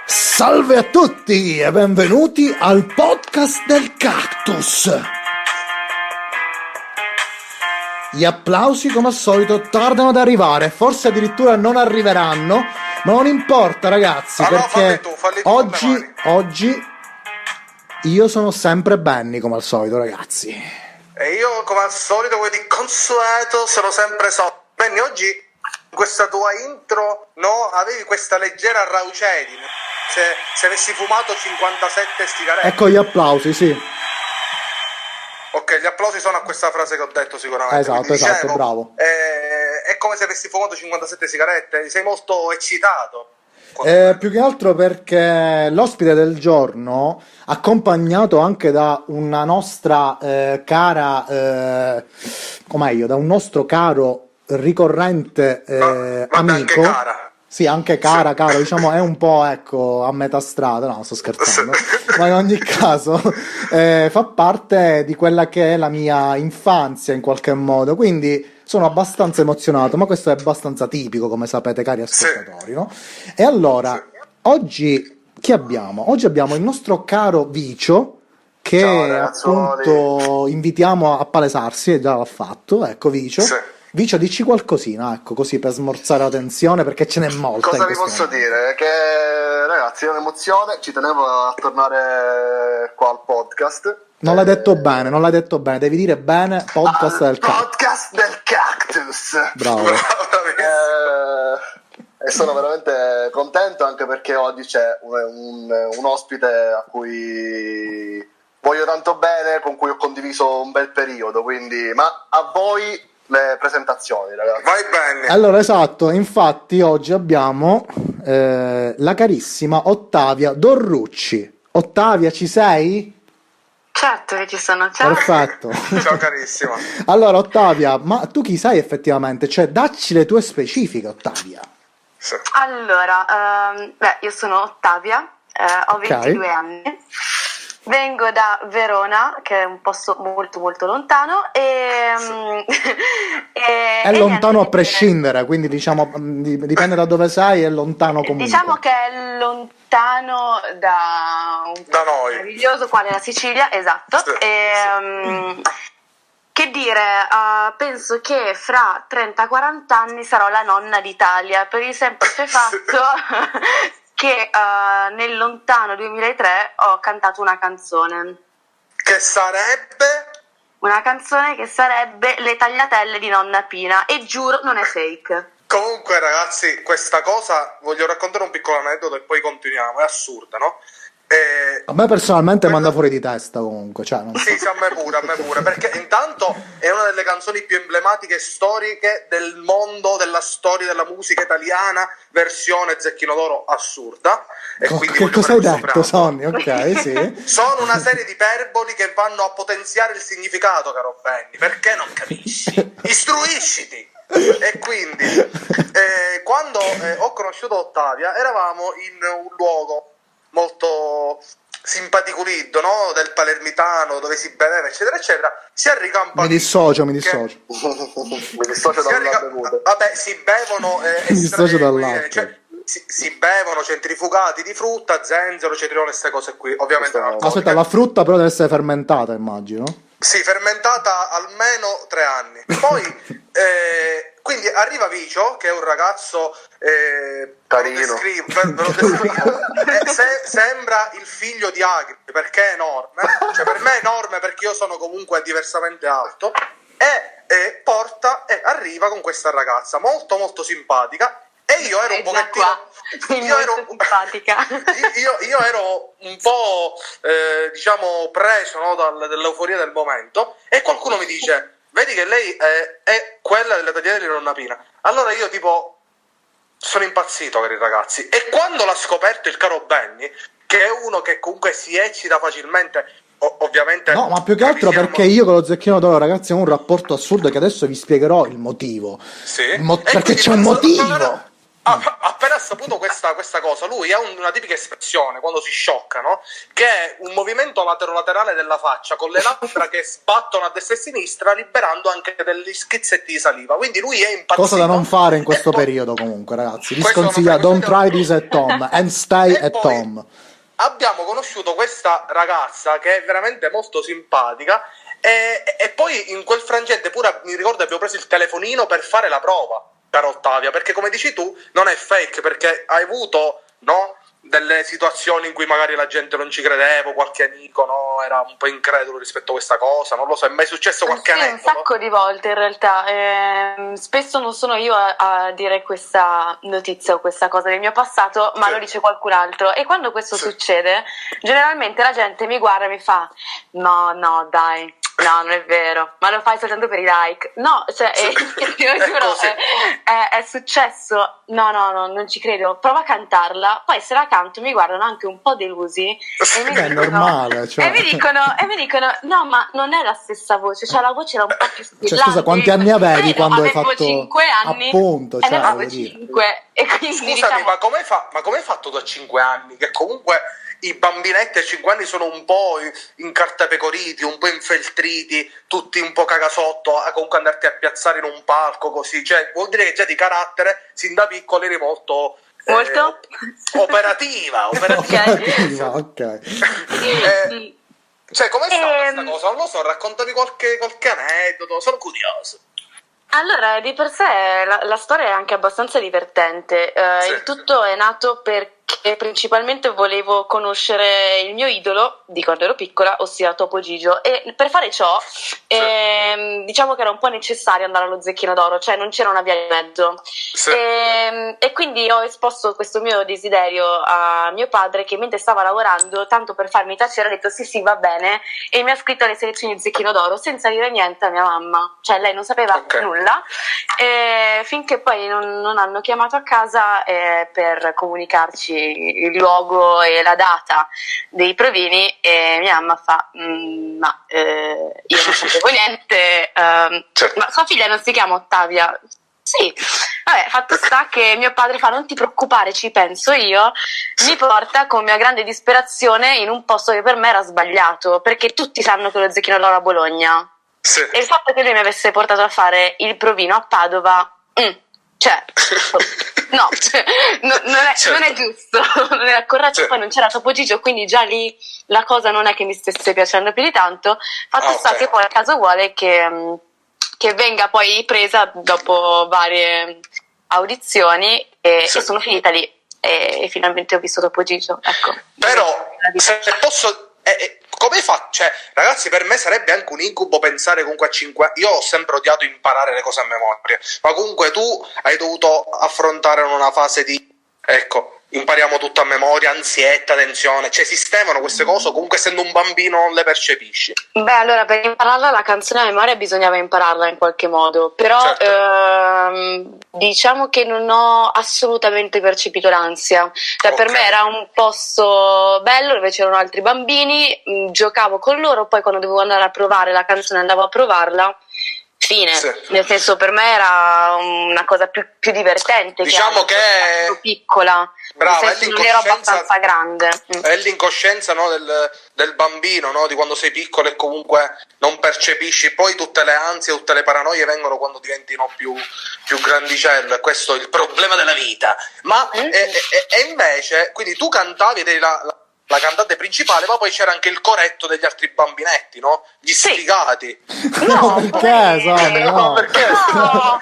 Salve a tutti e benvenuti al podcast del Cactus. Gli applausi come al solito tardano ad arrivare, forse addirittura non arriveranno, ma non importa ragazzi, perché falli tu oggi io sono sempre Benny come al solito ragazzi. E io come al solito, come di consueto, sono sempre Benny. Oggi in questa tua intro avevi questa leggera raucedine. Se avessi fumato 57 sigarette. Ecco gli applausi, sì. Ok, gli applausi sono a questa frase che ho detto sicuramente. Esatto, dicevo, bravo. È come se avessi fumato 57 sigarette, sei molto eccitato. Più che altro perché l'ospite del giorno, accompagnato anche da una nostra cara, o meglio, da un nostro caro ricorrente amico. Anche cara. Sì, anche cara, caro, diciamo è un po', ecco, a metà strada, no, sto scherzando, ma in ogni caso fa parte di quella che è la mia infanzia in qualche modo, quindi sono abbastanza emozionato, ma questo è abbastanza tipico, come sapete, cari ascoltatori, no? E allora, oggi chi abbiamo? Oggi abbiamo il nostro caro Vicio, che appunto invitiamo a palesarsi, e già l'ha fatto, ecco Vicio. Sì. Vicio, dici qualcosina, ecco, così per smorzare la tensione, perché ce n'è molta. Cosa vi posso dire? Che ragazzi è un'emozione, ci tenevo a tornare qua al podcast. Non l'hai detto bene, devi dire bene podcast del Cactus. Podcast del Cactus. Bravo. E sono veramente contento anche perché oggi c'è un ospite a cui voglio tanto bene, con cui ho condiviso un bel periodo, quindi ma a voi le presentazioni, ragazzi. Vai bene. Allora, esatto, infatti oggi abbiamo la carissima Ottavia Dorrucci. Ottavia, ci sei? Certo che ci sono, ciao. Perfetto. Ciao carissima. Allora, Ottavia, ma tu chi sei effettivamente? Cioè, dacci le tue specifiche, Ottavia. Sì. Allora, io sono Ottavia, ho 22 anni. Vengo da Verona, che è un posto molto molto lontano, è lontano a prescindere, quindi diciamo dipende da dove sei, è lontano comunque. Diciamo che è lontano da un da noi, meraviglioso quale la Sicilia, esatto. Sì. Che dire, penso che fra 30-40 anni sarò la nonna d'Italia, per il semplice fatto che nel lontano 2003 ho cantato una canzone. Che sarebbe? Una canzone che sarebbe Le tagliatelle di Nonna Pina, e giuro non è fake. Comunque ragazzi, questa cosa, voglio raccontare un piccolo aneddoto e poi continuiamo, è assurda, no? A me personalmente manda fuori di testa comunque, cioè, non so. Sì, a me pure, perché intanto è una delle canzoni più emblematiche e storiche del mondo, della storia della musica italiana, versione Zecchino d'Oro assurda. E quindi che cosa hai detto, Sonny? Ok, sì. Sono una serie di iperboli che vanno a potenziare il significato, caro Benny, perché non capisci? Istruisciti! E quindi quando ho conosciuto Ottavia eravamo in un luogo molto simpaticolito, no? Del palermitano, dove si beveva eccetera eccetera. Si arriva un po'. Mi dissocio. Mi dissocio dalla bevuta. Vabbè, si bevono mi dissocio dal latte. cioè, si bevono centrifugati di frutta, zenzero, cetriolo, queste cose qui, ovviamente. Aspetta, la frutta però deve essere fermentata, immagino. Sì, fermentata almeno 3 anni. Poi quindi arriva Vicio, che è un ragazzo carino. Sembra il figlio di Agri, perché è enorme. Cioè, per me è enorme perché io sono comunque diversamente alto. E arriva con questa ragazza molto molto simpatica. E io ero un pochettino simpatica. io ero un po' diciamo preso, no, dall'euforia del momento, e qualcuno mi dice: vedi che lei è quella delle tagliatelle di Nonna Pina. Allora io tipo sono impazzito, cari ragazzi, e quando l'ha scoperto il caro Benny, che è uno che comunque si eccita facilmente, ovviamente. No, ma più che altro perché io con lo Zecchino d'Oro, ragazzi, ho un rapporto assurdo che adesso vi spiegherò il motivo. Sì. Perché c'è un motivo. appena saputo questa cosa, lui ha una tipica espressione quando si sciocca, no? Che è un movimento laterale della faccia con le labbra che sbattono a destra e a sinistra, liberando anche degli schizzetti di saliva. Quindi lui è impazzito. Cosa da non fare in questo periodo, comunque, ragazzi. Vi sconsiglio, don't try this at home and stay at home. Abbiamo conosciuto questa ragazza che è veramente molto simpatica e poi in quel frangente pure mi ricordo abbiamo preso il telefonino per fare la prova per Ottavia, perché come dici tu non è fake, perché hai avuto, no, delle situazioni in cui magari la gente non ci credeva, qualche amico, no, era un po' incredulo rispetto a questa cosa, non lo so, è mai successo qualche sì, aneddoto? Un sacco di volte in realtà, spesso non sono io a dire questa notizia o questa cosa del mio passato, ma lo dice qualcun altro, e quando questo succede generalmente la gente mi guarda e mi fa no dai, no, non è vero, ma lo fai soltanto per i like. No, cioè, io giuro, è successo. No, non ci credo. Prova a cantarla, poi se la canto mi guardano anche un po' delusi e mi è normale, cioè. e mi dicono no, ma non è la stessa voce, cioè la voce era un po' più strillante. Cioè, scusa, quanti anni avevi quando hai fatto 5 anni, appunto, cioè, ne avevo 5 e quindi Scusami, diciamo... ma come hai fatto tu a 5 anni? Che comunque i bambinetti a 5 anni sono un po' incartapecoriti, un po' infeltriti, tutti un po' cagasotto, a comunque andarti a piazzare in un palco così, cioè vuol dire che già di carattere sin da piccoli eri molto operativa. Ok. Cioè, com'è stata questa cosa? Non lo so, raccontami qualche aneddoto, sono curioso. Allora, di per sé la storia è anche abbastanza divertente. Il tutto è nato perché principalmente volevo conoscere il mio idolo di quando ero piccola, ossia Topo Gigio, e per fare ciò diciamo che era un po' necessario andare allo Zecchino d'Oro, cioè non c'era una via di mezzo. E quindi ho esposto questo mio desiderio a mio padre, che mentre stava lavorando, tanto per farmi tacere, ha detto sì va bene, e mi ha scritto alle selezioni Zecchino d'Oro senza dire niente a mia mamma, cioè lei non sapeva nulla, finché poi non hanno chiamato a casa per comunicarci il luogo e la data dei provini, e mia mamma fa io non sapevo niente, ma sua figlia non si chiama Ottavia? Sì, vabbè, fatto sta che mio padre fa non ti preoccupare, ci penso io, mi porta con mia grande disperazione in un posto che per me era sbagliato, perché tutti sanno che lo Zecchino d'Oro a Bologna, e il fatto che lui mi avesse portato a fare il provino a Padova, cioè no, non è giusto, non era corretto, poi non c'era Topo Gigio, quindi già lì la cosa non è che mi stesse piacendo più di tanto. Fatto sta che poi il caso vuole che venga poi presa dopo varie audizioni e sono finita lì e finalmente ho visto Topo Gigio, ecco. Però se posso come fa? Cioè, ragazzi, per me sarebbe anche un incubo pensare comunque a 5 anni. Io ho sempre odiato imparare le cose a memoria, ma comunque tu hai dovuto affrontare una fase di impariamo tutto a memoria, ansietta, tensione, cioè esistevano queste cose, comunque essendo un bambino non le percepisci. Beh, allora per impararla la canzone a memoria bisognava impararla in qualche modo, però diciamo che non ho assolutamente percepito l'ansia, cioè per me era un posto bello dove c'erano altri bambini, giocavo con loro, poi quando dovevo andare a provare la canzone andavo a provarla, fine, nel senso per me era una cosa più divertente, diciamo che ero piccola. Brava, non ero abbastanza grande. È l'incoscienza, no, del bambino, no, di quando sei piccolo e comunque non percepisci, poi tutte le ansie, tutte le paranoie vengono quando diventi più grandicello, e questo è il problema della vita. Ma e invece, quindi tu cantavi, eri la cantante principale, ma poi c'era anche il coretto degli altri bambinetti, no? Gli sfigati. No, perché? No. Perché? No.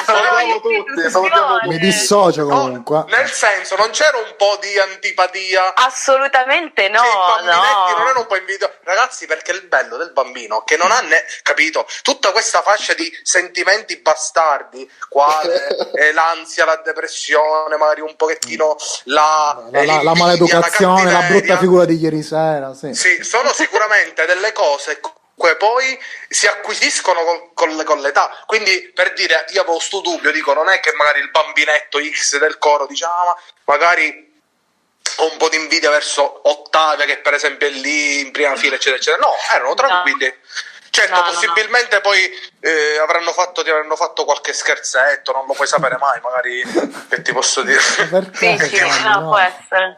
Salutiamo tutti. Mi dissocio comunque. Nel senso, non c'era un po' di antipatia? Assolutamente no. Cioè, i bambinetti non erano un po' invidio. Ragazzi, perché il bello del bambino che non ha capito tutta questa fascia di sentimenti bastardi, quale l'ansia, la depressione, magari un pochettino la maleducazione, la brutta figura di ieri sera. Sì, sono sicuramente delle cose che poi si acquisiscono con l'età. Quindi, per dire, io avevo sto dubbio, dico, non è che magari il bambinetto X del coro dice ma magari ho un po' di invidia verso Ottavia, che per esempio è lì in prima fila, eccetera eccetera. No, erano tranquilli. Certo, No, no, possibilmente poi ti avranno fatto qualche scherzetto, non lo puoi sapere mai, magari, che ti posso dire. Perché? Sì, No. no, può essere.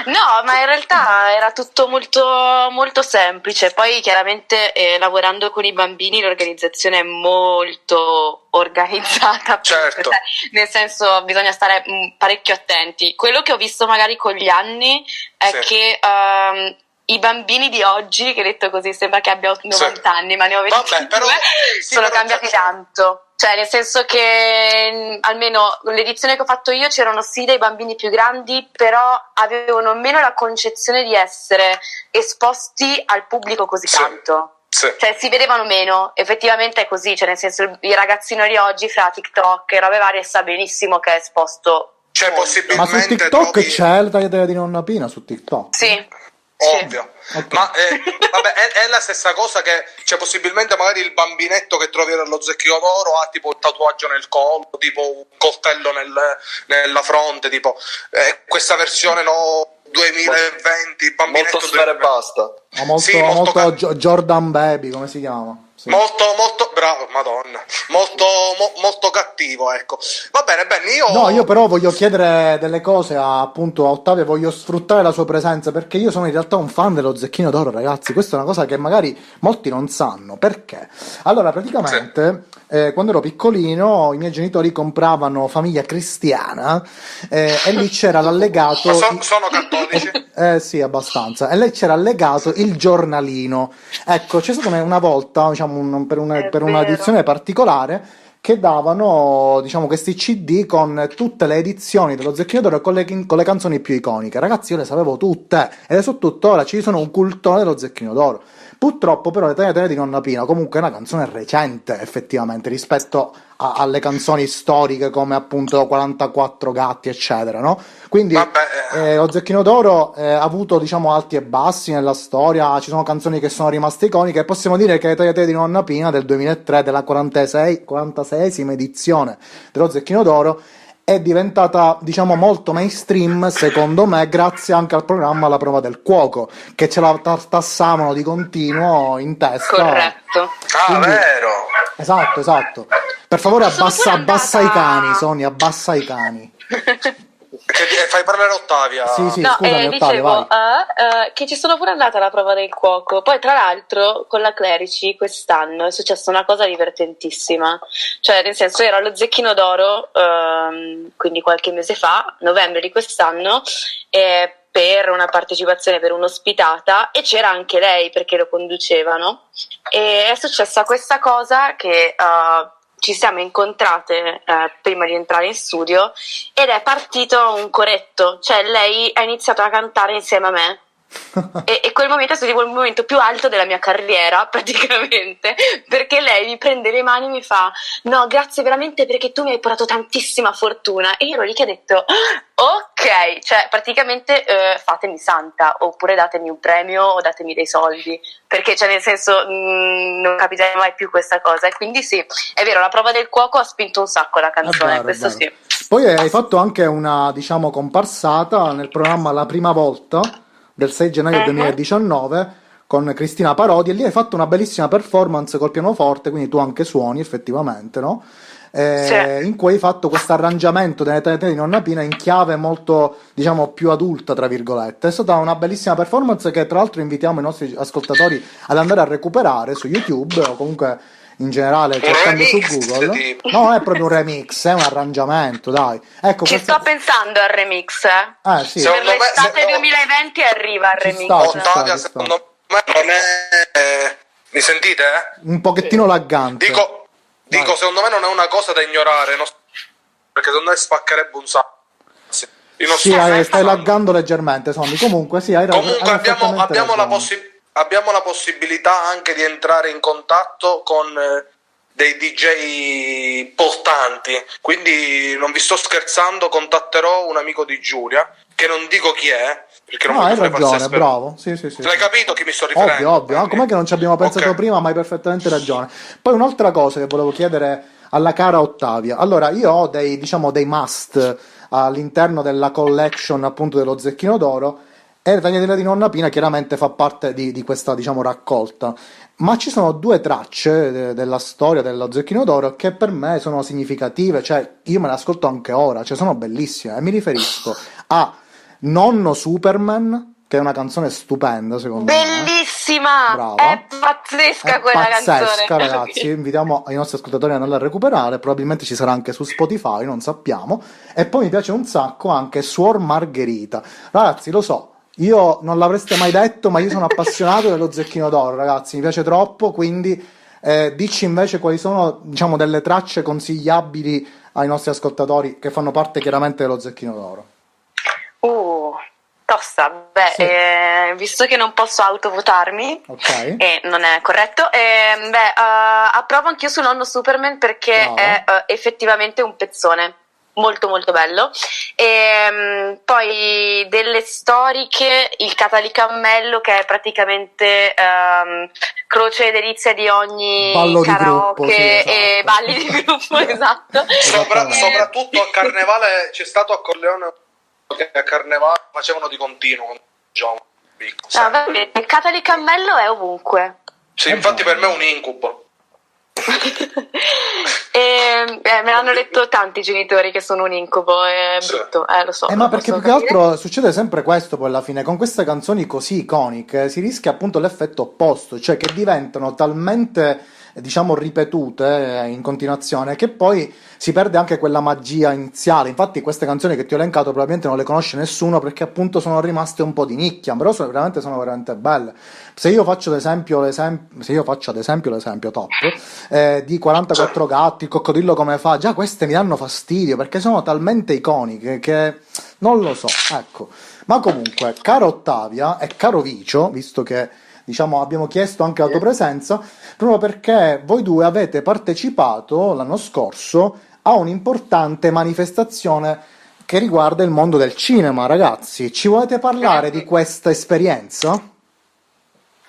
No, ma in realtà era tutto molto, molto semplice. Poi chiaramente lavorando con i bambini l'organizzazione è molto organizzata, Certo. nel senso bisogna stare parecchio attenti. Quello che ho visto magari con gli anni è Sì. che i bambini di oggi, che detto così sembra che abbia 90 anni, ma ne ho 22, Vabbè, però, sì, sono però cambiati già- tanto. Cioè, nel senso che almeno l'edizione che ho fatto io c'erano sì dei bambini più grandi, però avevano meno la concezione di essere esposti al pubblico così Sì. tanto. Sì. Cioè, si vedevano meno, effettivamente è così, cioè nel senso il ragazzino di oggi fra TikTok e robe varie sa benissimo che è esposto. Cioè, molto. Ma su possibilmente TikTok trovi... c'è la tagliatella di nonna Pina su TikTok? Sì. Ovvio. Ok. Ma vabbè, è la stessa cosa che, cioè, possibilmente magari il bambinetto che trovi nello Zecchino d'Oro ha tipo un tatuaggio nel collo, tipo un coltello nella fronte, tipo questa versione 2020, il bambinetto Molto sfera e 2020. basta. O molto, Sì, molto Jordan Baby, come si chiama? Sì. Molto bravo, madonna, molto cattivo, ecco. Va bene, No, io però voglio chiedere delle cose appunto a Ottavio, voglio sfruttare la sua presenza perché io sono in realtà un fan dello Zecchino d'Oro, ragazzi. Questa è una cosa che magari molti non sanno. Perché? Allora, praticamente, quando ero piccolino, i miei genitori compravano Famiglia Cristiana e lì c'era l'allegato. Ma sono cattolici? Sì, abbastanza. E lì c'era allegato il giornalino. Ecco, c'è stata una volta, diciamo, per È per una vero. edizione particolare che davano, diciamo, questi CD con tutte le edizioni dello Zecchino d'Oro con le canzoni più iconiche. Ragazzi, io le sapevo tutte e le so tuttora, ci sono un cultone dello Zecchino d'Oro. Purtroppo però le tagliatelle di Nonna Pina comunque è una canzone recente effettivamente rispetto alle canzoni storiche come appunto 44 gatti eccetera, no? Quindi Vabbè, lo Zecchino d'Oro ha avuto diciamo alti e bassi nella storia, ci sono canzoni che sono rimaste iconiche e possiamo dire che le tagliatelle di Nonna Pina del 2003 della 46esima edizione dello Zecchino d'Oro è diventata, diciamo, molto mainstream, secondo me, grazie anche al programma La prova del cuoco, che ce la tassavano di continuo in testa. Corretto. Quindi- vero. Esatto. Per favore, Sono pure abbassa i andata- cani, Sonia, abbassa i cani. Fai parlare Ottavia. Sì, No, scusami, Ottavio, dicevo vai. che ci sono pure andata alla prova del cuoco. Poi, tra l'altro, con la Clerici quest'anno è successa una cosa divertentissima. Cioè, nel senso, era lo Zecchino d'Oro, quindi qualche mese fa, novembre di quest'anno, per una partecipazione per un'ospitata e c'era anche lei perché lo conducevano. E è successa questa cosa che ci siamo incontrate prima di entrare in studio ed è partito un coretto, cioè lei ha iniziato a cantare insieme a me e quel momento è stato tipo il momento più alto della mia carriera praticamente, perché lei mi prende le mani e mi fa no grazie veramente perché tu mi hai portato tantissima fortuna e io ero lì che ho detto ok, cioè praticamente fatemi santa oppure datemi un premio o datemi dei soldi perché cioè nel senso non capiterà mai più questa cosa e quindi sì, è vero, la prova del cuoco ha spinto un sacco la canzone, vero, questo è vero. sì. Poi hai fatto anche una, diciamo, comparsata nel programma La prima volta del 6 gennaio 2019 con Cristina Parodi e lì hai fatto una bellissima performance col pianoforte, quindi tu anche suoni effettivamente, no? Sì. In cui hai fatto questo arrangiamento delle tagliatelle di Nonna Pina in chiave molto, diciamo, più adulta, tra virgolette. È stata una bellissima performance che tra l'altro invitiamo i nostri ascoltatori ad andare a recuperare su YouTube o comunque in generale cercando su remix, Google. tipo. No, non è proprio un remix, è un arrangiamento, dai. Ecco, Ci questa... sto pensando al remix, sì. Se- per Secondo me- l'estate se- 2020 arriva il Ci remix. sta, ci sta. Ottavia, secondo me non è... Mi sentite? Un pochettino laggante. Dico, Vai. secondo me non è una cosa da ignorare, perché secondo me spaccherebbe un sacco. Sì. Io non Sì, sto- stai laggando leggermente, Sonny. Comunque, sì, Comunque hai abbiamo perfettamente la ragione. abbiamo la possibilità anche di entrare in contatto con dei DJ importanti, quindi non vi sto scherzando, contatterò un amico di Giulia, che non dico chi è, perché non No, voglio hai fare ragione, pazzesche. bravo. Sì. L'hai capito a chi mi sto riferendo? Ovvio. Com'è che non ci abbiamo pensato Ok. prima, ma hai perfettamente ragione. Poi un'altra cosa che volevo chiedere alla cara Ottavia. Allora, io ho dei, diciamo, dei must all'interno della collection appunto dello Zecchino d'Oro E le tagliatelle di Nonna Pina chiaramente fa parte di questa, diciamo, raccolta. Ma ci sono due tracce della storia dello Zecchino d'Oro che per me sono significative, cioè io me le ascolto anche ora, cioè sono bellissime. E mi riferisco a Nonno Superman, che è una canzone stupenda secondo me. Bellissima! Brava. È pazzesca È quella pazzesca, canzone. ragazzi. Invitiamo i nostri ascoltatori ad andarla a recuperare. Probabilmente ci sarà anche su Spotify, non sappiamo. E poi mi piace un sacco anche Suor Margherita. Ragazzi, lo so, io non l'avreste mai detto, ma io sono appassionato dello Zecchino d'Oro, ragazzi. Mi piace troppo. Quindi, dici invece quali sono, diciamo, delle tracce consigliabili ai nostri ascoltatori che fanno parte chiaramente dello Zecchino d'Oro. Tosta, beh, Sì. visto che non posso autovotarmi, Ok. e non è corretto, approvo anch'io su Nonno Superman perché Brava. è effettivamente un pezzone molto molto bello. Poi delle storiche, il Catalicammello, che è praticamente croce e delizia di ogni Ballo di karaoke gruppo, sì, esatto. e balli di gruppo, esatto. Soprattutto a Carnevale c'è stato a Corleone che a Carnevale facevano di continuo. Diciamo, Ah, vabbè, il Catalicammello è ovunque. sì, infatti per me è un incubo. Me l'hanno detto tanti genitori che sono un incubo, è Sì. brutto, lo so. Ma lo perché posso più che capire. altro succede sempre questo poi alla fine, con queste canzoni così iconiche si rischia appunto l'effetto opposto, cioè che diventano talmente, diciamo, ripetute in continuazione che poi si perde anche quella magia iniziale. Infatti queste canzoni che ti ho elencato probabilmente non le conosce nessuno perché appunto sono rimaste un po' di nicchia, però sono veramente belle. Se io faccio ad esempio l'esempio top di 44 gatti, il coccodrillo come fa, già queste mi danno fastidio perché sono talmente iconiche che non lo so, ecco. Ma comunque, cara Ottavia e caro Vicio, visto che diciamo abbiamo chiesto anche la tua presenza, proprio perché voi due avete partecipato l'anno scorso a un'importante manifestazione che riguarda il mondo del cinema, ragazzi. Ci volete parlare di questa esperienza?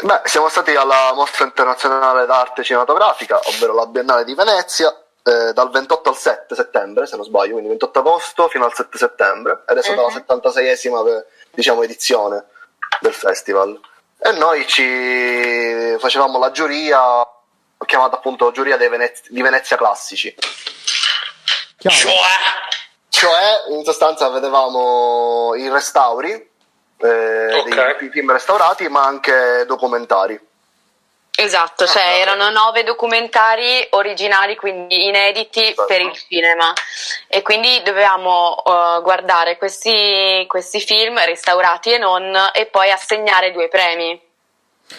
Beh, siamo stati alla Mostra Internazionale d'Arte Cinematografica, ovvero la Biennale di Venezia, dal 28 al 7 settembre, se non sbaglio, quindi 28 agosto fino al 7 settembre, ed è stata la 76esima diciamo, edizione del festival. E noi ci facevamo la giuria, chiamata appunto Giuria di Venezia Classici. Chiaro? Cioè, in sostanza, vedevamo i restauri, dei film restaurati, ma anche documentari. Esatto, cioè erano 9 documentari originali, quindi inediti per il cinema, e quindi dovevamo guardare questi film restaurati e non, e poi assegnare 2 premi.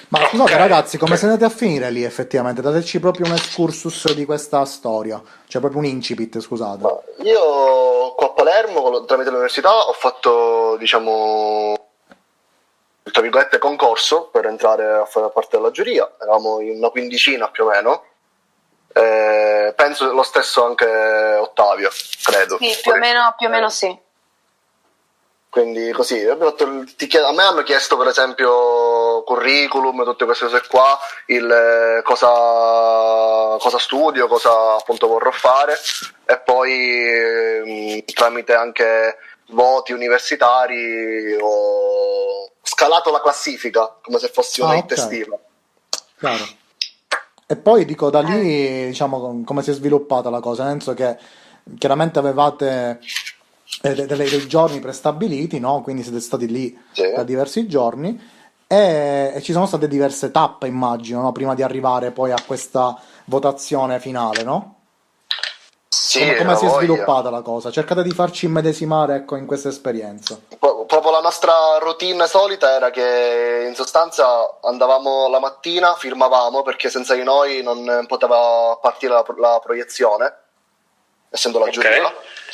Ma scusate ragazzi, come siete andati a finire lì effettivamente? Dateci proprio un excursus di questa storia, cioè proprio un incipit, scusate. Ma io qua a Palermo, tramite l'università, ho fatto, diciamo, tra virgolette, concorso per entrare a fare parte della giuria. Eravamo in una quindicina più o meno. Penso lo stesso anche Ottavio, credo. Sì, più o meno sì. Quindi così, a me hanno chiesto per esempio curriculum, tutte queste cose qua, cosa studio, cosa appunto vorrò fare, e poi tramite anche voti universitari ho scalato la classifica come se fossi una hit estiva. Chiaro. E poi dico da lì, diciamo, come si è sviluppata la cosa, nel senso che chiaramente avevate dei giorni prestabiliti, no? Quindi siete stati lì per diversi giorni e ci sono state diverse tappe, immagino, no? Prima di arrivare poi a questa votazione finale, no? Sì, come si è sviluppata la cosa? Cercate di farci immedesimare, ecco, in questa esperienza. Proprio la nostra routine solita era che in sostanza andavamo la mattina, firmavamo perché senza di noi non poteva partire la proiezione, essendo la giuria.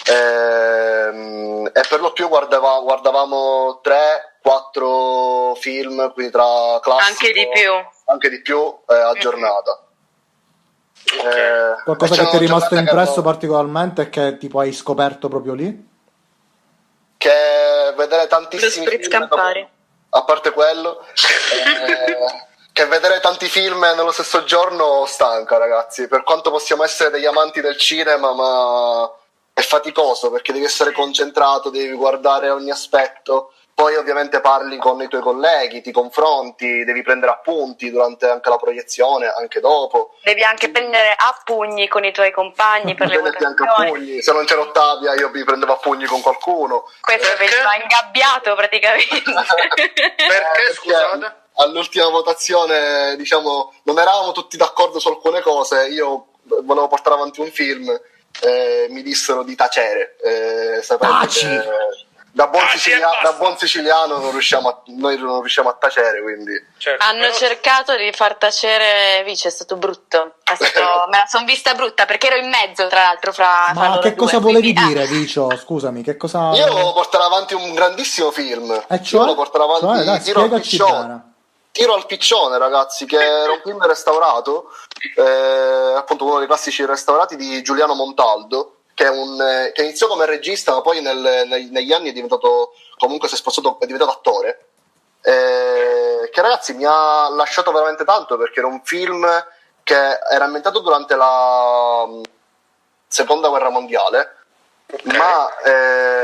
E per lo più guardavamo 3-4 film, quindi tra classico anche di più a giornata. Qualcosa che ti è rimasto impresso particolarmente e che tipo hai scoperto proprio lì? Che vedere tantissimi film a parte quello che vedere tanti film nello stesso giorno stanca, ragazzi, per quanto possiamo essere degli amanti del cinema, ma è faticoso perché devi essere concentrato, devi guardare ogni aspetto, poi ovviamente parli con i tuoi colleghi, ti confronti, devi prendere appunti durante anche la proiezione, anche dopo. Devi anche prendere a pugni con i tuoi compagni per le Prenderti anche a votazioni. pugni. Se non c'era Ottavia io mi prendevo a pugni con qualcuno. Questo veniva ingabbiato praticamente. Perché, scusate? All'ultima votazione, diciamo, non eravamo tutti d'accordo su alcune cose, io volevo portare avanti un film, mi dissero di tacere. Sapete Taci! che da buon siciliano noi non riusciamo a tacere, quindi... Certo, Hanno però- cercato di far tacere Vice, è stato brutto. Me la son vista brutta perché ero in mezzo, tra l'altro, fra Ma loro che due, cosa volevi quindi, dire, Vicio? Scusami, che cosa... Io volevo portare avanti un grandissimo film. E Io cioè? volevo portare avanti Cioè, dai, Tiro al spiegaci piccione. bene. Tiro al piccione, ragazzi, che era un film restaurato, appunto uno dei classici restaurati di Giuliano Montaldo, che iniziò come regista, ma poi negli anni è diventato, comunque si è spostato, è diventato attore, che ragazzi mi ha lasciato veramente tanto, perché era un film che era ambientato durante la seconda guerra mondiale, ma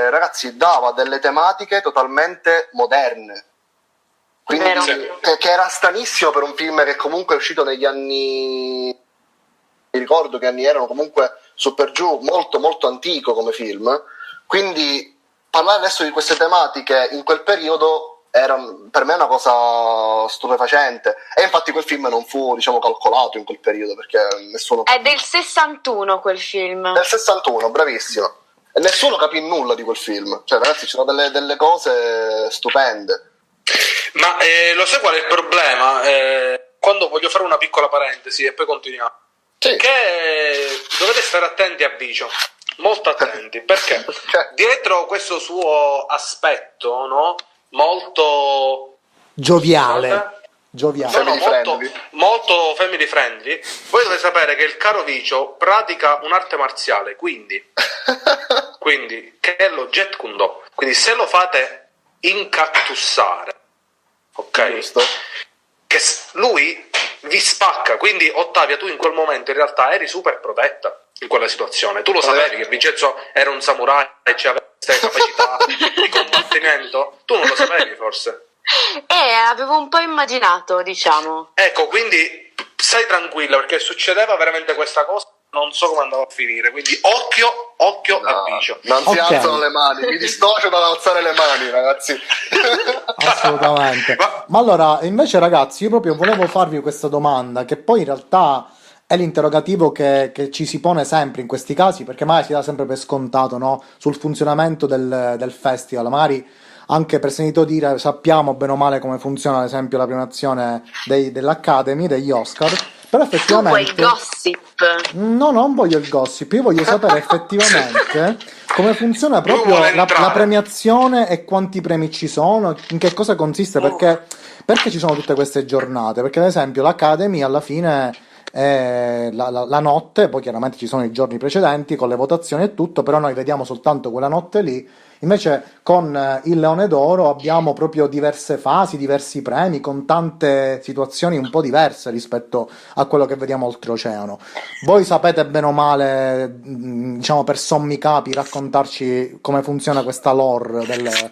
ragazzi dava delle tematiche totalmente moderne. Quindi Vero. che era stranissimo per un film che comunque è uscito negli anni, mi ricordo che anni erano, comunque su per giù, molto molto antico come film, quindi parlare adesso di queste tematiche in quel periodo era per me una cosa stupefacente, e infatti quel film non fu, diciamo, calcolato in quel periodo, perché nessuno... È del 61 quel film. Del 61, bravissimo, e nessuno capì nulla di quel film, cioè ragazzi ci sono delle cose stupende. Ma lo sai qual è il problema? Quando voglio fare una piccola parentesi e poi continuiamo. Sì. Che dovete stare attenti a Vicio, molto attenti, perché dietro questo suo aspetto, no? Molto Gioviale. No, Family molto, friendly. molto family friendly. Voi dovete sapere che il caro Vicio pratica un'arte marziale, quindi che è lo Jet Kundo. Quindi se lo fate incattussare, ok? Giusto. Che lui vi spacca. Quindi Ottavia, tu in quel momento in realtà eri super protetta in quella situazione. Tu lo sapevi che Vincenzo era un samurai e aveva queste capacità di combattimento? Tu non lo sapevi forse? Avevo un po' immaginato, diciamo. Ecco, quindi stai tranquilla, perché succedeva veramente questa cosa, non so come andava a finire, quindi occhio a Vicio. Non si Ok. alzano le mani, mi dissocio dall'alzare le mani, ragazzi. Assolutamente. Ma- Ma allora, invece ragazzi, io proprio volevo farvi questa domanda, che poi in realtà è l'interrogativo che ci si pone sempre in questi casi, perché magari si dà sempre per scontato, no? Sul funzionamento del festival, magari anche per sentito dire sappiamo bene o male come funziona, ad esempio, la premiazione dell'Academy, degli Oscar, però Tu vuoi il effettivamente... gossip? No, non voglio il gossip, io voglio sapere effettivamente come funziona proprio vuole la entrare. premiazione e quanti premi ci sono, in che cosa consiste, perché ci sono tutte queste giornate, perché ad esempio l'Academy alla fine è la notte, poi chiaramente ci sono i giorni precedenti con le votazioni e tutto, però noi vediamo soltanto quella notte lì. Invece con il Leone d'Oro abbiamo proprio diverse fasi, diversi premi, con tante situazioni un po' diverse rispetto a quello che vediamo oltreoceano. Voi sapete bene o male, diciamo per sommi capi, raccontarci come funziona questa lore del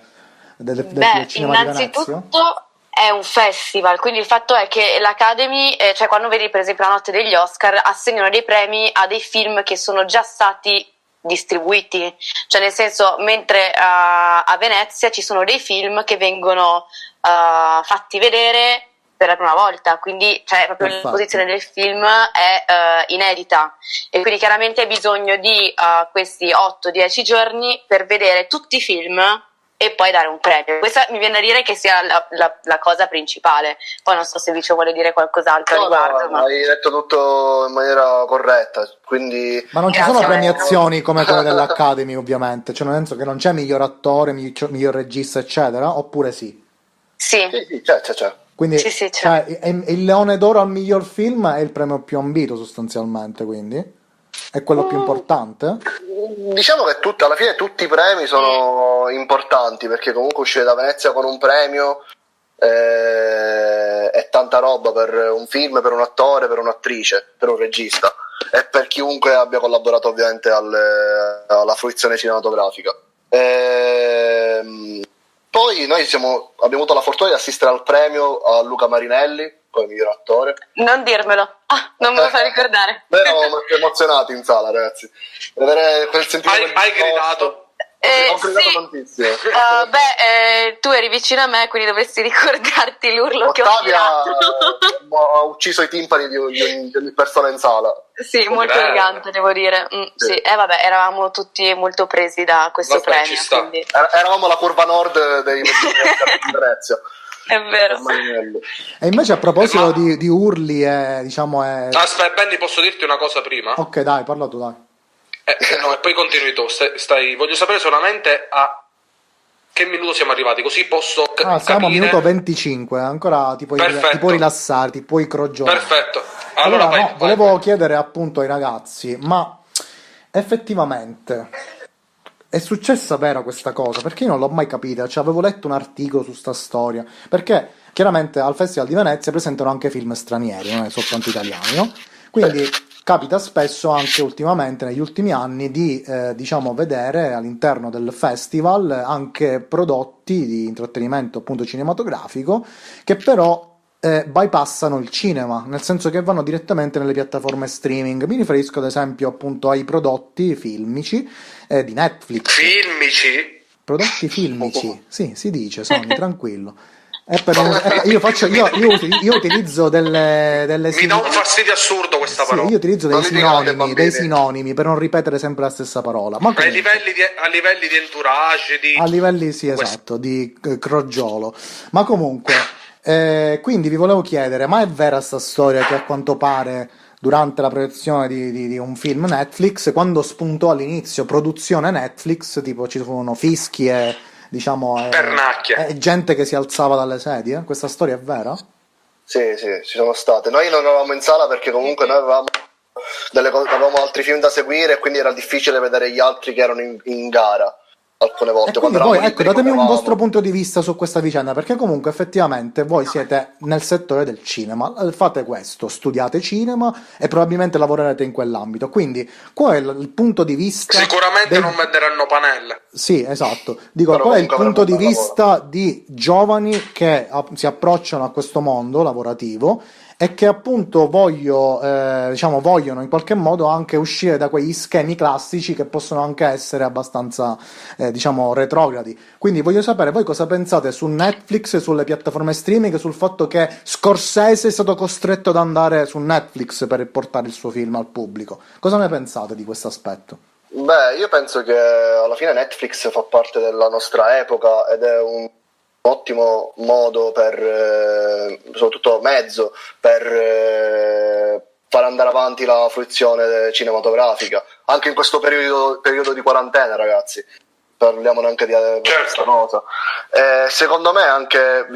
cinema di Venezia? Innanzitutto è un festival, quindi il fatto è che l'Academy, cioè quando vedi per esempio la notte degli Oscar, assegnano dei premi a dei film che sono già stati distribuiti, cioè nel senso, mentre a Venezia ci sono dei film che vengono fatti vedere per la prima volta, quindi cioè, proprio Perfetto. la posizione del film è inedita, e quindi chiaramente hai bisogno di questi 8-10 giorni per vedere tutti i film e poi dare un premio. Questa mi viene da dire che sia la cosa principale. Poi non so se Vicio vuole dire qualcos'altro a No, riguardo, no, ma... hai detto tutto in maniera corretta, quindi... Ma non ci Grazie, sono maestro. premiazioni come quelle dell'Academy, ovviamente, cioè nel senso che non c'è miglior attore, miglior regista, eccetera, oppure sì. Sì, Sì, c'è. Quindi Sì, c'è. cioè, il Leone d'Oro al miglior film è il premio più ambito sostanzialmente, quindi è quello più importante. Diciamo che alla fine tutti i premi sono importanti, perché comunque uscire da Venezia con un premio è tanta roba per un film, per un attore, per un'attrice, per un regista e per chiunque abbia collaborato ovviamente alla fruizione cinematografica. Poi poi noi abbiamo avuto la fortuna di assistere al premio a Luca Marinelli come miglior attore. Non dirmelo, non me lo fai ricordare. Noi eravamo emozionati in sala, ragazzi. Vedere quel sentimento. Hai gridato? Ho gridato Sì. tantissimo. Tu eri vicino a me, quindi dovresti ricordarti l'urlo che ho Ottavia tirato. ha ucciso i timpani di ogni persona in sala. Sì, molto Bene. elegante, devo dire. Sì. Vabbè, eravamo tutti molto presi da questo Vabbè, premio, ci sta. quindi Eravamo la curva nord dei di Venezia. è vero. Marinelli. E invece a proposito Ma- di urli e diciamo Aspetta, Benny, posso dirti una cosa prima? ok, dai, parla tu, dai. No, e poi continui tu. Voglio sapere solamente a che minuto siamo arrivati, così posso Siamo a capire. minuto 25, ancora ti Perfetto. puoi rilassare, ti puoi crogiolare. Perfetto. Allora, vai, no, vai, volevo vai. chiedere appunto ai ragazzi, ma effettivamente è successa vera questa cosa? Perché io non l'ho mai capita, cioè avevo letto un articolo su sta storia, perché chiaramente al Festival di Venezia presentano anche film stranieri, non è soltanto italiani, no? Quindi capita spesso anche ultimamente, negli ultimi anni, di diciamo vedere all'interno del festival anche prodotti di intrattenimento appunto cinematografico che però bypassano il cinema, nel senso che vanno direttamente nelle piattaforme streaming. Mi riferisco ad esempio appunto ai prodotti filmici di Netflix. Filmici? Prodotti filmici, sì, si dice, Sony, tranquillo. Io utilizzo delle Mi dà un fastidio assurdo questa sì, parola. io utilizzo Non litigate, bambini. dei sinonimi per non ripetere sempre la stessa parola. Ma A comunque, livelli di entourage, di... a livelli sì, Questo. esatto, di crogiolo. Ma comunque, quindi vi volevo chiedere, ma è vera sta storia che a quanto pare durante la proiezione di un film Netflix, quando spuntò all'inizio produzione Netflix, tipo ci furono fischi e diciamo Pernacchie. gente che si alzava dalle sedie? Questa storia è vera? Sì, ci sono state. Noi non eravamo in sala perché comunque noi avevamo avevamo altri film da seguire e quindi era difficile vedere gli altri che erano in gara alcune volte. E quindi Quando voi, eravamo ecco, liberi, datemi un potevamo. vostro punto di vista su questa vicenda, perché comunque effettivamente voi siete nel settore del cinema, fate questo, studiate cinema e probabilmente lavorerete in quell'ambito. Quindi, qual è il punto di vista? Sicuramente non venderanno panelle. Sì, esatto. Dico, Però qual è il comunque punto di avremo un bel vista di giovani che si approcciano a questo mondo lavorativo e che appunto vogliono in qualche modo anche uscire da quegli schemi classici che possono anche essere abbastanza, diciamo, retrogradi. Quindi voglio sapere voi cosa pensate su Netflix, sulle piattaforme streaming, sul fatto che Scorsese è stato costretto ad andare su Netflix per portare il suo film al pubblico. Cosa ne pensate di questo aspetto? Beh, io penso che alla fine Netflix fa parte della nostra epoca ed è un ottimo modo soprattutto mezzo per far andare avanti la fruizione cinematografica anche in questo periodo di quarantena, ragazzi. Parliamo anche di questa cosa. Secondo me anche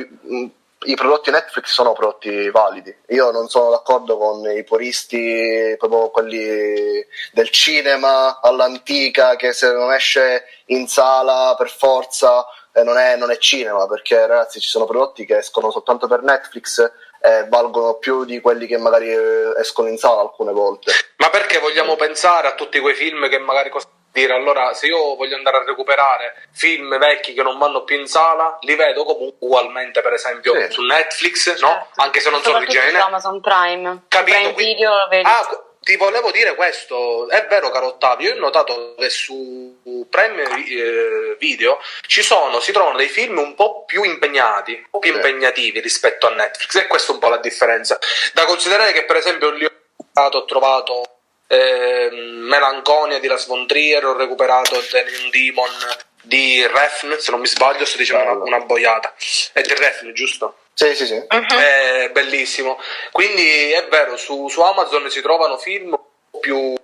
i prodotti Netflix sono prodotti validi. Io non sono d'accordo con i puristi, proprio quelli del cinema all'antica, che se non esce in sala per forza non è cinema, perché ragazzi ci sono prodotti che escono soltanto per Netflix e valgono più di quelli che magari escono in sala alcune volte. Ma perché vogliamo pensare a tutti quei film che magari dire, allora se io voglio andare a recuperare film vecchi che non vanno più in sala, li vedo comunque ugualmente, per esempio su Netflix, no? Certo. Anche se non sono originali. Su Amazon Prime. Capito? Prime Video lo vedi. Ti volevo dire questo, è vero caro Ottavio, io ho notato che su Prime Video si trovano dei film un po' più impegnati, un po' più impegnativi rispetto a Netflix, e questa è un po' la differenza. Da considerare che per esempio lì ho trovato Melanconia di Lars von Trier, ho recuperato Daniel Demon di Refn, se non mi sbaglio, sto dicendo una boiata, è di Refn, giusto? Sì. È bellissimo. Quindi è vero, su Amazon si trovano film più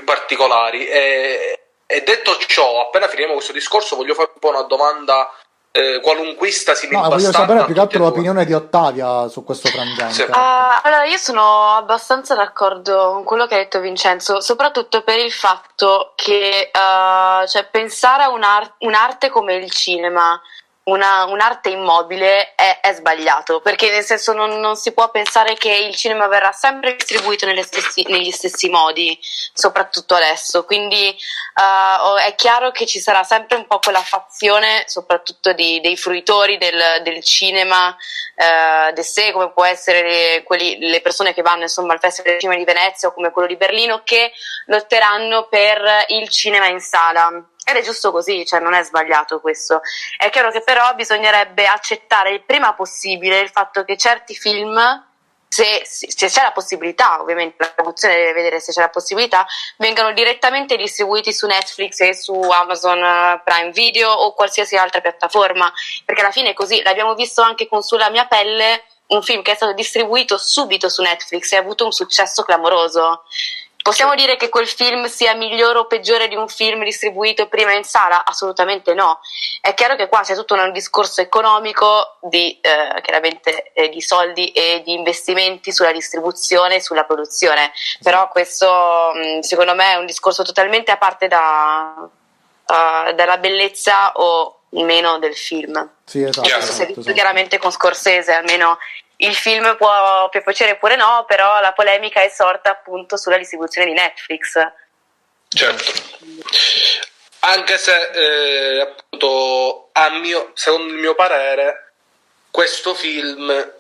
particolari e detto ciò, appena finiremo questo discorso voglio fare un po' una domanda qualunquista voglio sapere più che altro l'opinione di Ottavia su questo frangente. Sì. Allora, io sono abbastanza d'accordo con quello che ha detto Vincenzo, soprattutto per il fatto che cioè, pensare a un'arte come il cinema, un'arte immobile è sbagliato, perché nel senso non si può pensare che il cinema verrà sempre distribuito negli stessi modi, soprattutto adesso, quindi è chiaro che ci sarà sempre un po' quella fazione, soprattutto dei fruitori del cinema de sé, come può essere le persone che vanno insomma al Festival del Cinema di Venezia o come quello di Berlino, che lotteranno per il cinema in sala. Ed è giusto così, cioè non è sbagliato questo. È chiaro che però bisognerebbe accettare il prima possibile il fatto che certi film, se c'è la possibilità, ovviamente la produzione deve vedere se c'è la possibilità, vengano direttamente distribuiti su Netflix e su Amazon Prime Video o qualsiasi altra piattaforma, perché alla fine è così. L'abbiamo visto anche con Sulla mia pelle, un film che è stato distribuito subito su Netflix e ha avuto un successo clamoroso. Possiamo dire che quel film sia migliore o peggiore di un film distribuito prima in sala? Assolutamente no. È chiaro che qua c'è tutto un discorso economico chiaramente di soldi e di investimenti sulla distribuzione e sulla produzione, però questo secondo me è un discorso totalmente a parte dalla bellezza o meno del film. Sì, esatto. Si è visto chiaramente con Scorsese, almeno il film può piacere oppure no, però la polemica è sorta appunto sulla distribuzione di Netflix. Certo. Anche se appunto secondo il mio parere questo film,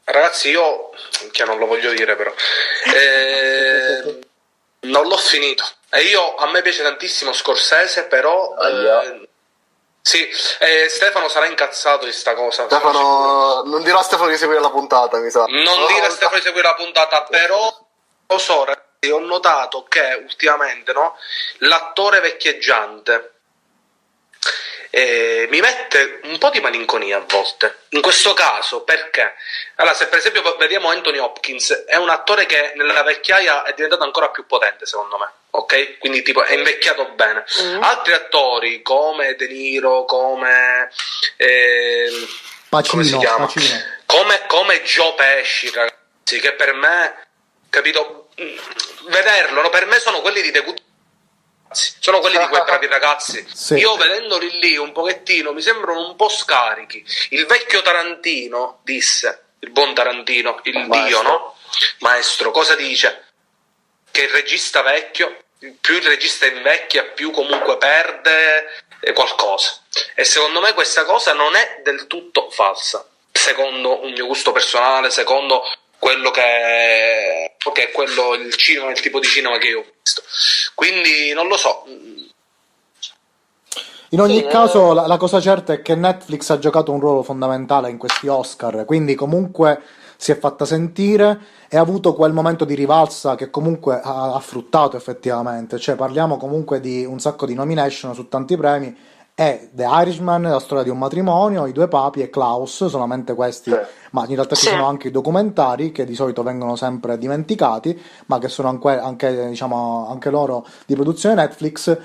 ragazzi, io che non lo voglio dire però non l'ho finito e a me piace tantissimo Scorsese, però sì, Stefano sarà incazzato di sta cosa. Stefano, non dirò a Stefano di seguire la puntata, mi sa. Non dire a Stefano di seguire la puntata, però lo so, ragazzi, ho notato che ultimamente, no, l'attore vecchieggiante mi mette un po' di malinconia a volte. In questo caso, perché? Allora, se per esempio vediamo Anthony Hopkins, è un attore che nella vecchiaia è diventato ancora più potente, secondo me. Ok? Quindi tipo è invecchiato bene. Altri attori come De Niro, come Pacino, come si chiama? Pacino. Come Joe Pesci, ragazzi, che per me, capito, vederlo, no? Per me sono quelli di The Good, sono quelli di quei bravi ragazzi. Sì. Io vedendoli lì un pochettino mi sembrano un po' scarichi. Il vecchio Tarantino disse, il buon Tarantino, il dio, no? Maestro, cosa dice? Che il regista vecchio, più il regista invecchia, più comunque perde qualcosa. E secondo me questa cosa non è del tutto falsa, secondo un mio gusto personale, secondo quello che è quello, il cinema, il tipo di cinema che io ho visto. Quindi non lo so. In ogni caso, la cosa certa è che Netflix ha giocato un ruolo fondamentale in questi Oscar, quindi comunque si è fatta sentire e ha avuto quel momento di rivalsa che comunque ha fruttato effettivamente. Cioè parliamo comunque di un sacco di nomination su tanti premi, e The Irishman, La storia di un matrimonio, I due papi e Klaus, solamente questi, ma in realtà ci sono anche i documentari che di solito vengono sempre dimenticati, ma che sono anche, diciamo, anche loro di produzione Netflix.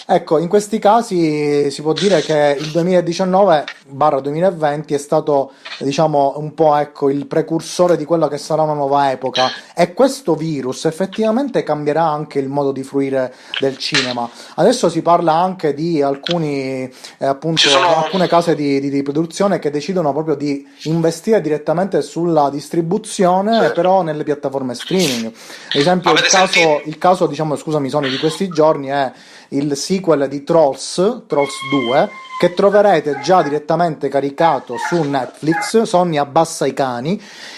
Ecco, in questi casi si può dire che il 2019-2020 è stato, diciamo, un po', ecco, il precursore di quella che sarà una nuova epoca, e questo virus effettivamente cambierà anche il modo di fruire del cinema. Adesso si parla anche di alcuni, appunto, alcune case di produzione che decidono proprio di investire direttamente sulla distribuzione, però nelle piattaforme streaming. Ad esempio, il caso, diciamo, scusami, Sony, di questi giorni è il sequel di Trolls 2, che troverete già direttamente caricato su Netflix. Sony abbassa i cani,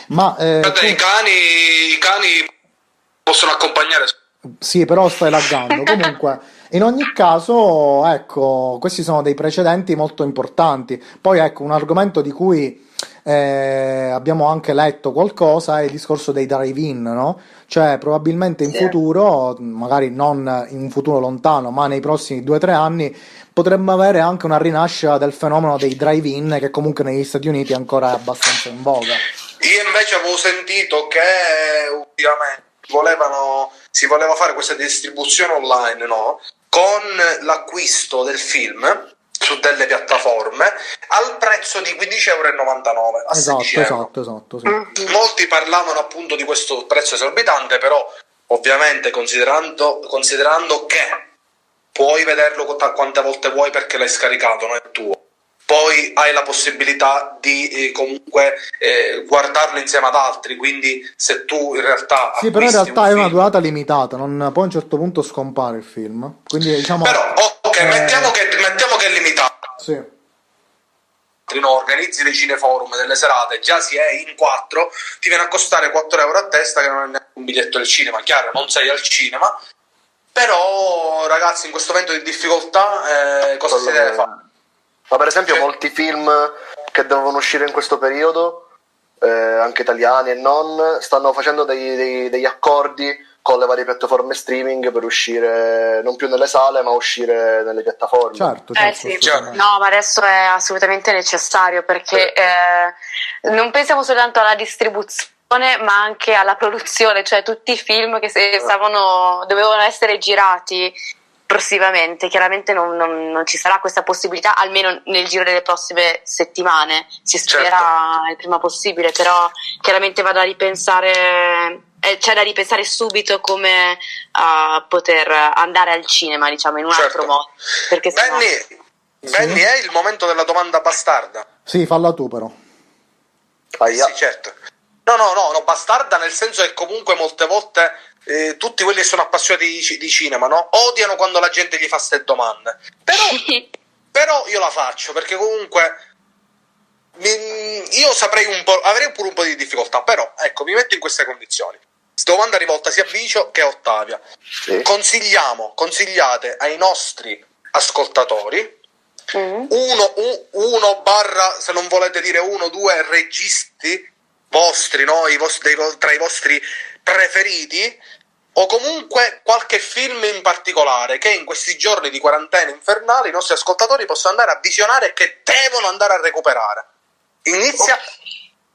ma i cani possono accompagnare. Sì, però stai laggando. Comunque, in ogni caso, ecco, questi sono dei precedenti molto importanti. Poi, ecco, un argomento di cui abbiamo anche letto qualcosa è il discorso dei drive-in, no? Cioè probabilmente in futuro, magari non in un futuro lontano, ma nei prossimi 2-3 anni, potremmo avere anche una rinascita del fenomeno dei drive-in, che comunque negli Stati Uniti ancora è abbastanza in voga. Io invece avevo sentito che ultimamente si voleva fare questa distribuzione online, no? Con l'acquisto del film su delle piattaforme al prezzo di 15,99 € a 16 euro. Esatto, sì. Molti parlavano appunto di questo prezzo esorbitante, però ovviamente considerando che puoi vederlo quante volte vuoi perché l'hai scaricato, non è tuo. poi hai la possibilità di comunque guardarlo insieme ad altri, quindi se tu in realtà Sì, però in acquisti realtà un è una film, durata limitata, poi a un certo punto scompare il film. Quindi diciamo... però ok, mettiamo che è limitato. Sì. No, organizzi dei cineforum, delle serate, già si è in 4, ti viene a costare 4 euro a testa, che non è neanche un biglietto del cinema, chiaro, non sei al cinema, però ragazzi in questo momento di difficoltà cosa si deve fare? Ma per esempio molti film che dovevano uscire in questo periodo, anche italiani e non, stanno facendo degli accordi con le varie piattaforme streaming per uscire non più nelle sale ma uscire nelle piattaforme. Certo, Sì. assolutamente. No, ma adesso è assolutamente necessario, perché non pensiamo soltanto alla distribuzione ma anche alla produzione, cioè tutti i film che dovevano essere girati prossimamente, chiaramente non ci sarà questa possibilità, almeno nel giro delle prossime settimane, si spera il prima possibile, però chiaramente va da ripensare, c'è da ripensare subito come poter andare al cinema, diciamo, in un altro modo. Perché Benny, è il momento della domanda bastarda. Sì, falla tu però. Aia. Sì, certo. No, bastarda nel senso che comunque molte volte tutti quelli che sono appassionati di cinema, no? Odiano quando la gente gli fa queste domande. Però io la faccio, perché comunque io saprei avrei pure un po' di difficoltà, però ecco, mi metto in queste condizioni. Domanda rivolta sia a Vicio che a Ottavia. Sì. Consigliate ai nostri ascoltatori uno barra, se non volete dire 1-2 registi vostri, no? Tra i vostri preferiti, o comunque qualche film in particolare che in questi giorni di quarantena infernale i nostri ascoltatori possono andare a visionare e che devono andare a recuperare. Inizia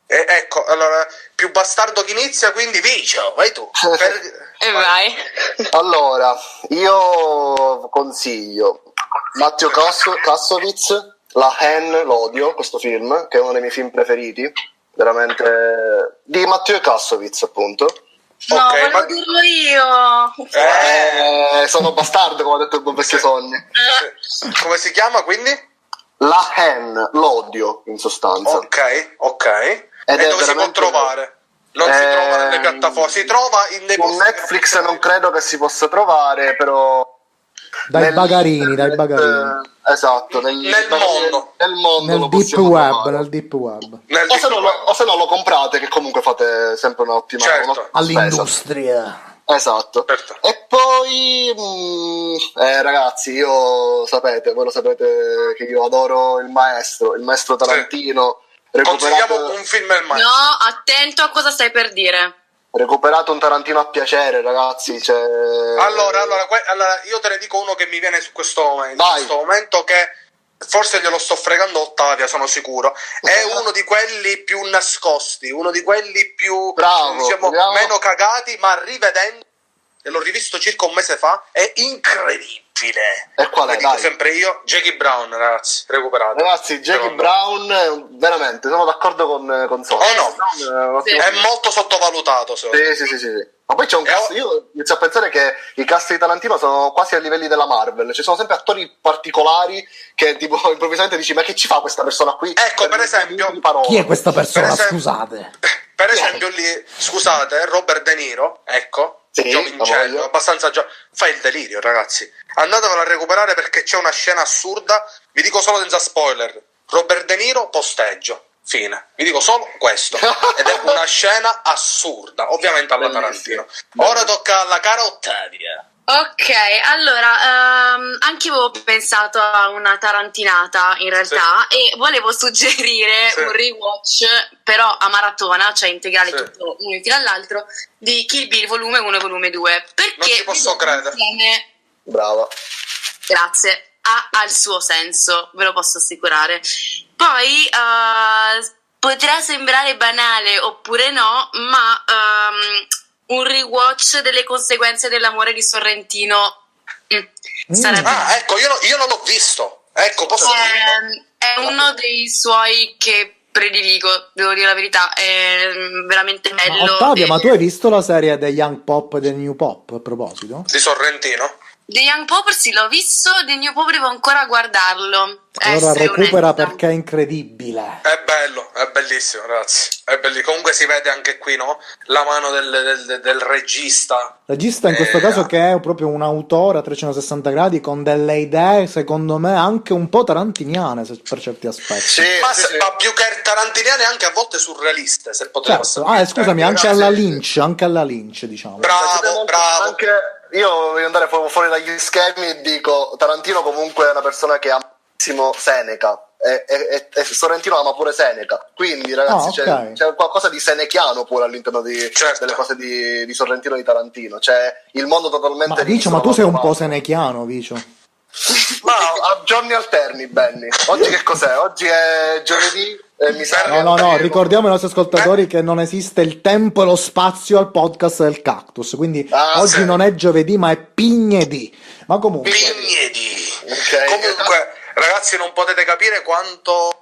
ecco, allora più bastardo che inizia, quindi Vicio, vai tu. Vai. Allora, io consiglio Matteo Kassovitz, La Haine, l'odio, questo film, che è uno dei miei film preferiti, veramente, di Matteo Kassovitz, appunto. No, volevo dirlo io. Sono bastardo, come ha detto il buon vecchio Sogni. Come si chiama, quindi? La Haine, l'odio, in sostanza. Ok. Ed e è dove si può trovare? Non si trova nelle piattaforme, si trova nei Con Netflix non credo che si possa trovare, però Dai bagarini. Esatto, nel mondo Nel lo deep possiamo web, trovare. nel deep web. O se no lo comprate, che comunque fate sempre un'ottima spesa. All'industria. Esatto. Certo. E poi ragazzi, voi lo sapete che io adoro il maestro Tarantino. Consigliamo un film del maestro. No, attento a cosa stai per dire. Recuperato un Tarantino a piacere, ragazzi. Allora, io te ne dico uno che mi viene su questo momento. Vai. In questo momento, che forse glielo sto fregando Ottavia, sono sicuro. È uno di quelli più nascosti, uno di quelli più meno cagati, ma rivedendo, e l'ho rivisto circa un mese fa, è incredibile. E qual è? Dico sempre io, Jackie Brown, ragazzi, recuperato. Ragazzi, Jackie Brown, veramente, sono d'accordo con Sony. È molto sottovalutato, sì. Ma poi c'è un cast, io inizio a pensare che i cast di Tarantino sono quasi a livelli della Marvel, ci sono sempre attori particolari che tipo improvvisamente dici ma che ci fa questa persona qui? Ecco, per esempio, chi è questa persona, scusate? Per esempio lì, scusate, Robert De Niro, ecco, giovincello, abbastanza fa il delirio, ragazzi. Andatevelo a recuperare perché c'è una scena assurda, vi dico solo senza spoiler, Robert De Niro posteggio. Fine, vi dico solo questo, ed è una scena assurda, ovviamente alla Tarantino. Ora tocca alla cara Ottavia. Ok, allora, anche io avevo pensato a una tarantinata in realtà, e volevo suggerire un rewatch, però a maratona, cioè integrale tutto uno in fila all'altro, di Kill Bill volume 1 e volume 2, perché non ci posso credere. Brava. Grazie. Ha il suo senso, ve lo posso assicurare. Poi potrà sembrare banale oppure no, ma un rewatch delle conseguenze dell'amore di Sorrentino sarebbe. Ah, ecco, io non l'ho visto. Ecco, posso dirlo? È uno dei suoi che prediligo, devo dire la verità, è veramente bello. Ottavia, ma tu hai visto la serie The Young Pop e The New Pop, a proposito? Di Sorrentino? The Young Pope sì, l'ho visto, The New Pope devo ancora guardarlo. Allora essere recupera onesta. perché è incredibile. È bello, è bellissimo, ragazzi. È bellissimo. Comunque si vede anche qui, no? La mano del regista. Regista in questo caso che è proprio un autore a 360 gradi con delle idee, secondo me, anche un po' tarantiniane per certi aspetti. Sì, Ma più che tarantiniane anche a volte surrealiste, se potremmo Certo. Ah, scusami, anche alla Lynch, diciamo. Bravo. Anche io voglio andare fuori dagli schemi e dico Tarantino comunque è una persona che ama Seneca e Sorrentino ama pure Seneca, quindi ragazzi okay. c'è qualcosa di senechiano pure all'interno Certo. delle cose di Sorrentino e di Tarantino, c'è il mondo totalmente Vicio, ma tu sei un po' senechiano, Vicio. ma a giorni alterni, Benny. Oggi che cos'è? Oggi è giovedì mi serve No, ricordiamo ai nostri ascoltatori che non esiste il tempo e lo spazio al podcast del Cactus, quindi oggi sì. non è giovedì ma è pignedì. Ma comunque Pignedi. Ok. Comunque, ragazzi, non potete capire quanto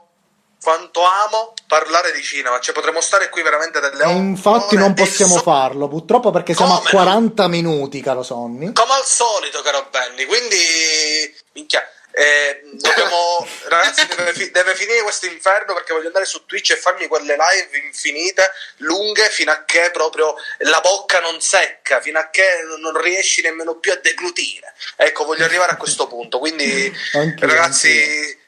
amo parlare di cinema, cioè potremmo stare qui veramente delle e ore. infatti non possiamo farlo, purtroppo, perché siamo Come a 40 minuti, caro Sonny. Come al solito, caro Benny, quindi minchia, dobbiamo, ragazzi, deve finire questo inferno, perché voglio andare su Twitch e farmi quelle live infinite, lunghe, fino a che proprio la bocca non secca, fino a che non riesci nemmeno più a deglutire. Ecco, voglio arrivare a questo punto, quindi Anch'io, ragazzi,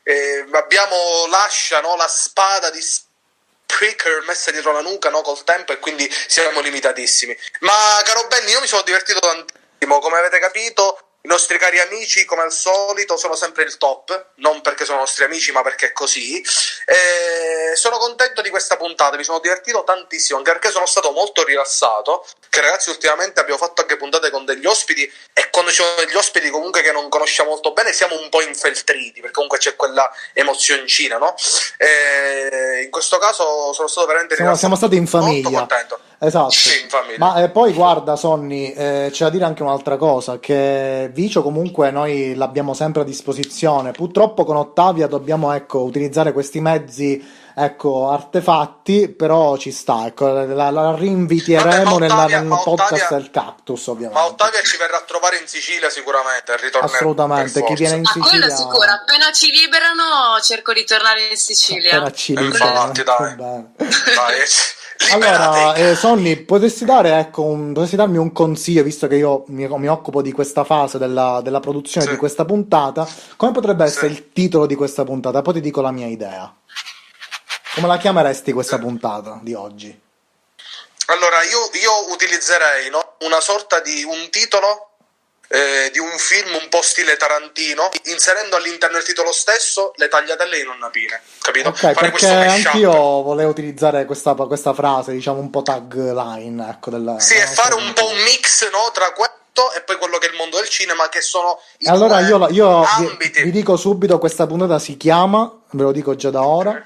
abbiamo l'ascia, no? La spada di Spreaker messa dietro la nuca, no? Col tempo, e quindi siamo limitatissimi. Ma caro Benny, io mi sono divertito tantissimo, come avete capito. I nostri cari amici, come al solito, sono sempre il top, non perché sono nostri amici, ma perché è così. Sono contento di questa puntata, mi sono divertito tantissimo, anche perché sono stato molto rilassato, che ragazzi ultimamente abbiamo fatto anche puntate con degli ospiti, e quando ci sono degli ospiti comunque che non conosciamo molto bene siamo un po' infeltriti, perché comunque c'è quella emozioncina, no? In questo caso sono stato veramente rilassato. Siamo stati in famiglia. Molto contento. Esatto. Sì, in famiglia. Ma poi guarda Sonny, c'è da dire anche un'altra cosa, che Vicio comunque noi l'abbiamo sempre a disposizione. Purtroppo con Ottavia dobbiamo, ecco, utilizzare questi mezzi, ecco, artefatti, però ci sta, ecco, la rinviteremo nel podcast del Cactus, ovviamente. Ma Ottavia ci verrà a trovare in Sicilia sicuramente, ritornerà. Assolutamente, chi viene in Sicilia... quello sicuro, appena ci liberano cerco di tornare in Sicilia. Appena ci liberano. Infatti, dai. Dai. Allora, Sonny, potresti darmi un consiglio, visto che io mi occupo di questa fase della produzione di questa puntata, come potrebbe essere il titolo di questa puntata? Poi ti dico la mia idea. Come la chiameresti questa puntata di oggi? Allora, io utilizzerei, no, una sorta di un titolo di un film un po' stile Tarantino, inserendo all'interno del titolo stesso le tagliatelle di Nonna Pina, capito? Ok, Fare perché questo mashup. anch'io volevo utilizzare questa frase, diciamo un po' tagline, ecco, Sì, e fare un po' un mix, no, tra questo e poi quello che è il mondo del cinema, che sono i allora io ambiti. vi dico subito, questa puntata si chiama, ve lo dico già da ora,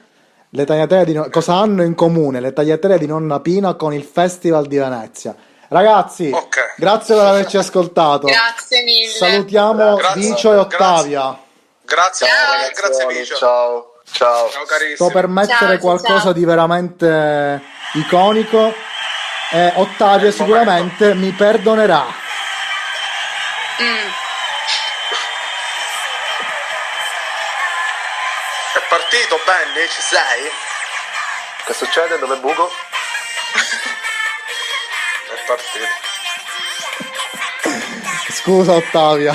le tagliatelle cosa hanno in comune le tagliatelle di Nonna Pina con il Festival di Venezia. Ragazzi, grazie per averci ascoltato. Grazie mille. Salutiamo Vicio e Ottavia. Grazie, ciao, grazie Vicio. Ciao Carissimo. Sto per mettere qualcosa di veramente iconico e Ottavia sicuramente mi perdonerà. È partito, Benny? Ci sei? Che succede? Dove buco? È partito. Scusa Ottavia.